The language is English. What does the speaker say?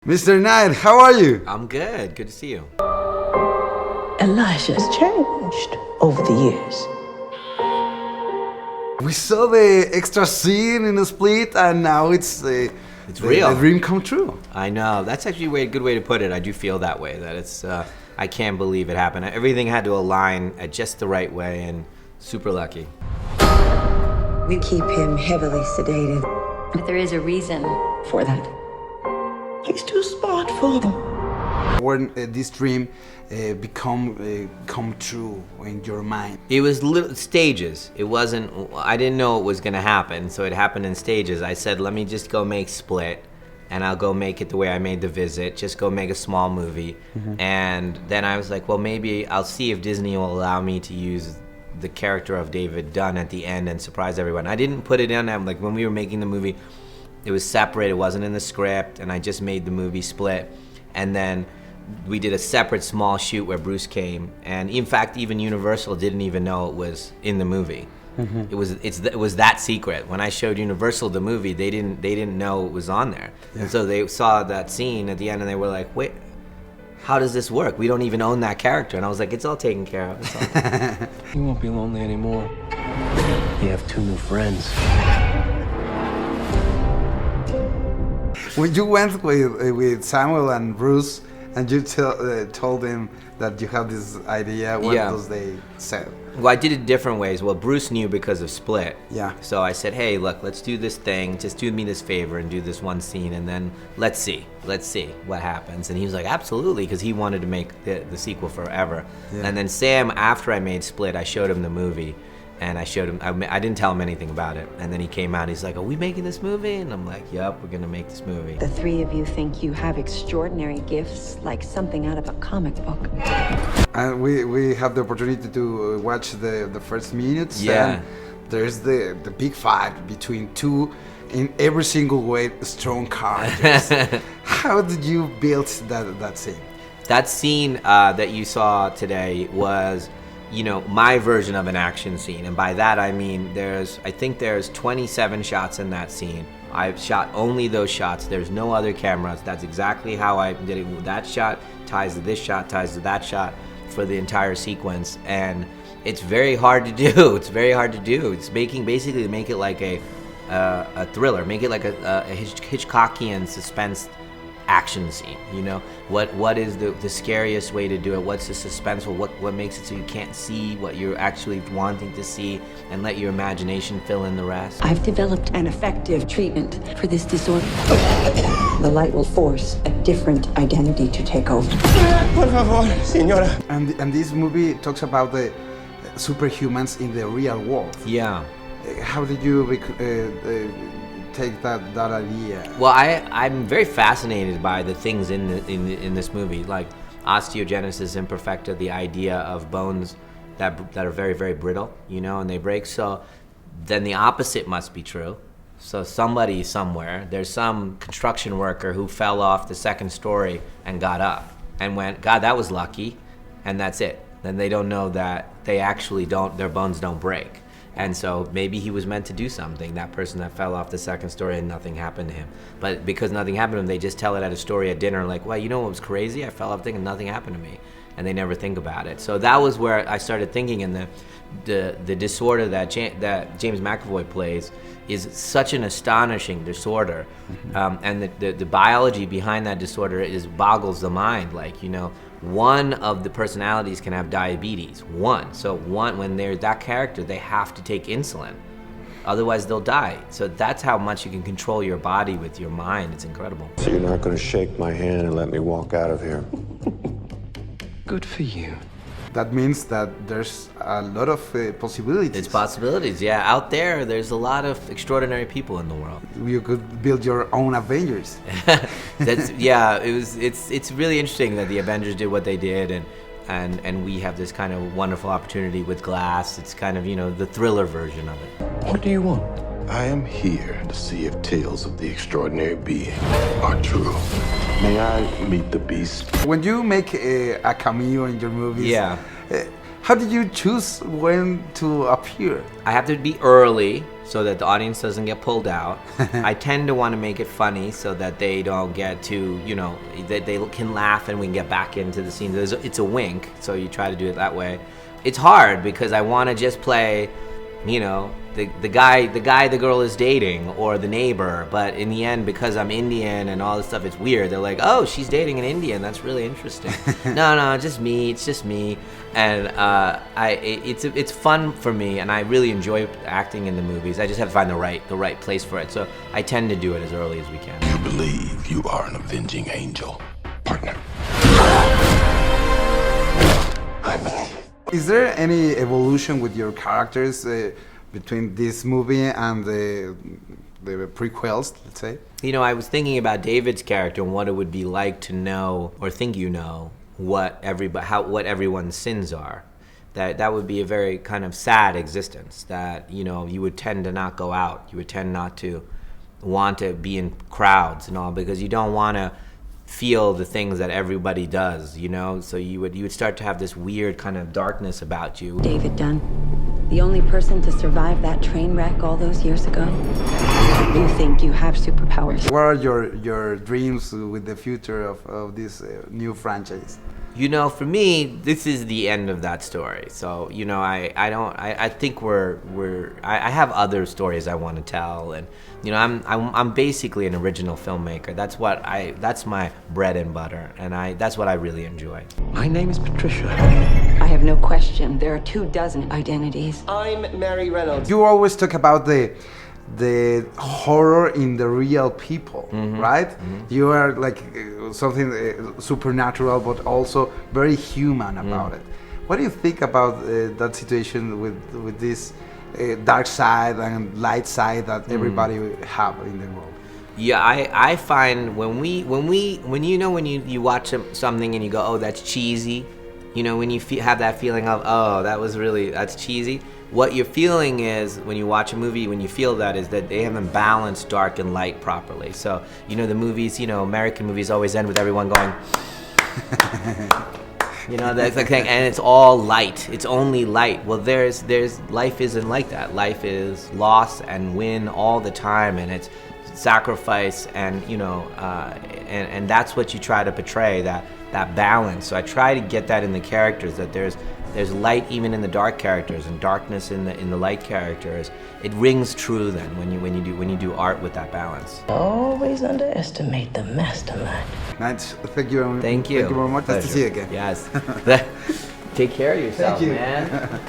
Mr. Knight, how are you? I'm good. Good to see you. Elijah's changed over the years. We saw the extra scene in the Split, and now it's real. The dream come true. I know. That's actually a good way to put it. I do feel that way. That it's. I can't believe it happened. Everything had to align at just the right way, and super lucky. We keep him heavily sedated. But there is a reason for that. He's too smart for them. When this dream come true in your mind? It was stages. It wasn't. I didn't know it was going to happen, so it happened in stages. I said, let me just go make Split, and I'll go make it the way I made The Visit. Just go make a small movie, and then I was like, well, maybe I'll see if Disney will allow me to use the character of David Dunn at the end and surprise everyone. I didn't put it in. Like when we were making the movie, it was separate. It wasn't in the script, and I just made the movie Split, and then we did a separate small shoot where Bruce came, and in fact, even Universal didn't even know it was in the movie. It was that secret. When I showed Universal the movie, they didn't know it was on there, and so they saw that scene at the end, and they were like, "Wait, how does this work? We don't even own that character." And I was like, "It's all taken care of." It's all You won't be lonely anymore. You have 2 new friends. When you went with Samuel and Bruce, and you told them that you have this idea, what does they say? Well, I did it different ways. Well, Bruce knew because of Split. Yeah. So I said, hey, look, let's do this thing. Just do me this favor and do this one scene, and then let's see what happens. And he was like, absolutely, because he wanted to make the sequel forever. Yeah. And then Sam, after I made Split, I showed him the movie. And I showed him, I didn't tell him anything about it. And then he came out, he's like, are we making this movie? And I'm like, yep, we're gonna make this movie. The 3 of you think you have extraordinary gifts, like something out of a comic book. And we have the opportunity to watch the first minutes. Yeah. And there's the big fight between 2, in every single way, strong characters. How did you build that scene? That scene that you saw today was, my version of an action scene. And by that I mean I think there's 27 shots in that scene. I've shot only those shots. There's no other cameras. That's exactly how I did it. That shot ties to this shot, ties to that shot for the entire sequence. And it's very hard to do. It's very hard to do. It's basically to make it like a thriller, make it like a Hitchcockian suspense action scene. What is the scariest way to do it? What's the suspenseful? What makes it so you can't see what you're actually wanting to see, and let your imagination fill in the rest? I've developed an effective treatment for this disorder. The light will force a different identity to take over. Por favor, señora. And this movie talks about the superhumans in the real world. Yeah. How did you take that idea? Well, I'm very fascinated by the things in this movie, like osteogenesis imperfecta, the idea of bones that are very, very brittle, and they break. So then the opposite must be true. So somebody somewhere, there's some construction worker who fell off the 2nd story and got up and went, God, that was lucky, and that's it. Then they don't know that their bones don't break. And so maybe he was meant to do something, that person that fell off the 2nd story, and nothing happened to him. But because nothing happened to him, they just tell it at a story at dinner, like, well, you know what was crazy? I fell off thing and nothing happened to me. And they never think about it. So that was where I started thinking, and the disorder that James McAvoy plays is such an astonishing disorder. And the biology behind that disorder boggles the mind. Like, one of the personalities can have diabetes. When they're that character, they have to take insulin. Otherwise, they'll die. So that's how much you can control your body with your mind. It's incredible. So you're not going to shake my hand and let me walk out of here? Good for you. That means that there's a lot of possibilities. It's possibilities, yeah. Out there's a lot of extraordinary people in the world. You could build your own Avengers. It's really interesting that the Avengers did what they did, and we have this kind of wonderful opportunity with Glass. It's kind of, the thriller version of it. What do you want? I am here to see if tales of the extraordinary being are true. May I meet the beast? When you make a cameo in your movies, Yeah. How did you choose when to appear? I have to be early, so that the audience doesn't get pulled out. I tend to want to make it funny so that they don't get too, you know, that they can laugh and we can get back into the scene. It's a wink, so you try to do it that way. It's hard because I want to just play, you know, the guy the girl is dating, or the neighbor, but in the end, because I'm Indian and all this stuff, it's weird. They're like, oh, she's dating an Indian, that's really interesting. no, it's just me, and it's fun for me, and I really enjoy acting in the movies. I just have to find the right place for it, so I tend to do it as early as we can. You believe you are an avenging angel, partner. I believe. Is there any evolution with your characters between this movie and the prequels, let's say? You know, I was thinking about David's character and what it would be like to know, or think you know, what everyone's sins are. That would be a very kind of sad existence, that, you know, you would tend to not go out. You would tend not to want to be in crowds and all, because you don't want to feel the things that everybody does, you know? So you would start to have this weird kind of darkness about you. David Dunn, the only person to survive that train wreck all those years ago. You think you have superpowers. What are your dreams with the future of this new franchise? You know, for me, this is the end of that story. So, you know, I think I have other stories I want to tell, and, you know, I'm basically an original filmmaker. That's my bread and butter, and that's what I really enjoy. My name is Patricia. I have no question. There are 24 identities. I'm Mary Reynolds. You always talk about the horror in the real people, right? You are like something supernatural, but also very human about it. What do you think about that situation with this dark side and light side that everybody have in the world? Yeah, I find when you watch something and you go, oh, that's cheesy, you know, when you have that feeling of, oh, that's cheesy. What you're feeling is, when you watch a movie, when you feel that, is that they haven't balanced dark and light properly. So, you know, the movies, you know, American movies always end with everyone going, you know, that's the thing, and it's all light. It's only light. Well, there's life isn't like that. Life is loss and win all the time, and it's sacrifice, and, you know, and that's what you try to portray, that balance. So I try to get that in the characters, that there's light even in the dark characters, and darkness in the light characters. It rings true then when you do art with that balance. Always underestimate the mastermind. Nice. Thank you. Thank you. Thank you very much. Nice to see you again. Yes. Take care of yourself, Thank you. man.